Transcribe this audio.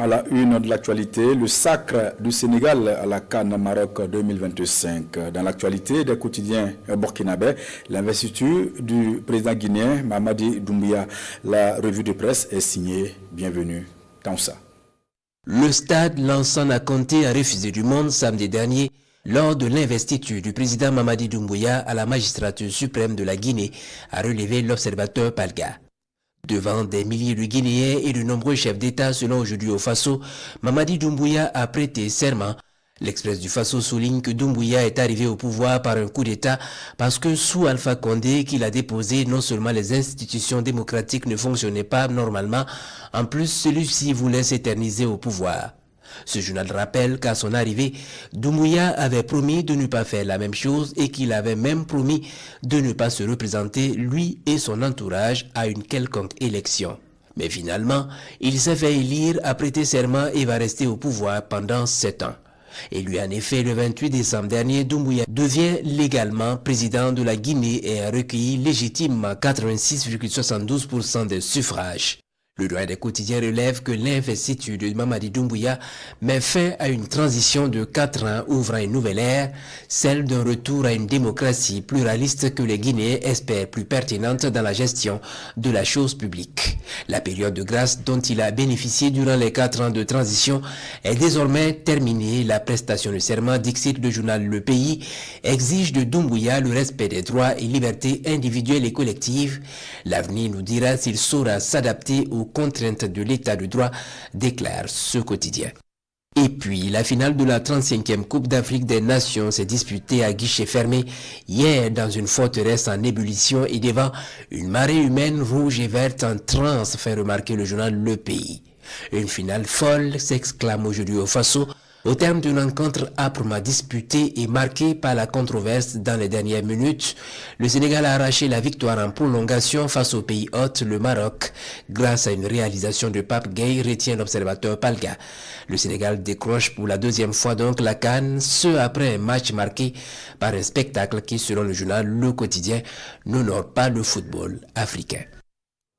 À la une de l'actualité, le sacre du Sénégal à la CAN Maroc 2025. Dans l'actualité des quotidiens burkinabés, l'investiture du président guinéen Mamadi Doumbouya. La revue de presse est signée. Bienvenue, Taoussa. Le stade Lansana Conté a refusé du monde samedi dernier lors de l'investiture du président Mamadi Doumbouya à la magistrature suprême de la Guinée, a relevé l'observateur Palga. Devant des milliers de Guinéens et de nombreux chefs d'État selon aujourd'hui au Faso, Mamadi Doumbouya a prêté serment. L'Express du Faso souligne que Doumbouya est arrivé au pouvoir par un coup d'État parce que sous Alpha Condé qu'il a déposé, non seulement les institutions démocratiques ne fonctionnaient pas normalement, en plus celui-ci voulait s'éterniser au pouvoir. Ce journal rappelle qu'à son arrivée, Doumbouya avait promis de ne pas faire la même chose et qu'il avait même promis de ne pas se représenter, lui et son entourage, à une quelconque élection. Mais finalement, il s'est fait élire, a prêté serment et va rester au pouvoir pendant 7 ans. Et lui, en effet, le 28 décembre dernier, Doumbouya devient légalement président de la Guinée et a recueilli légitimement 86,72% des suffrages. Le droit des quotidiens relève que l'investiture de Mamadi Doumbouya met fin à une transition de 4 ans ouvrant une nouvelle ère, celle d'un retour à une démocratie pluraliste que les Guinéens espèrent plus pertinente dans la gestion de la chose publique. La période de grâce dont il a bénéficié durant les 4 ans de transition est désormais terminée. La prestation de serment, dixit le journal Le Pays, exige de Doumbouya le respect des droits et libertés individuelles et collectives. L'avenir nous dira s'il saura s'adapter aux contraintes de l'état de droit, déclare ce quotidien. Et puis, la finale de la 35e Coupe d'Afrique des Nations s'est disputée à guichet fermé hier dans une forteresse en ébullition et devant une marée humaine rouge et verte en transe, fait remarquer le journal Le Pays. Une finale folle, s'exclame aujourd'hui au Faso, au terme d'une rencontre âprement disputée et marquée par la controverse dans les dernières minutes. Le Sénégal a arraché la victoire en prolongation face au pays hôte, le Maroc, grâce à une réalisation de Pape Gueye, retient l'observateur Palga. Le Sénégal décroche pour la 2e fois donc la CAN, ce après un match marqué par un spectacle qui, selon le journal Le Quotidien, n'honore pas le football africain.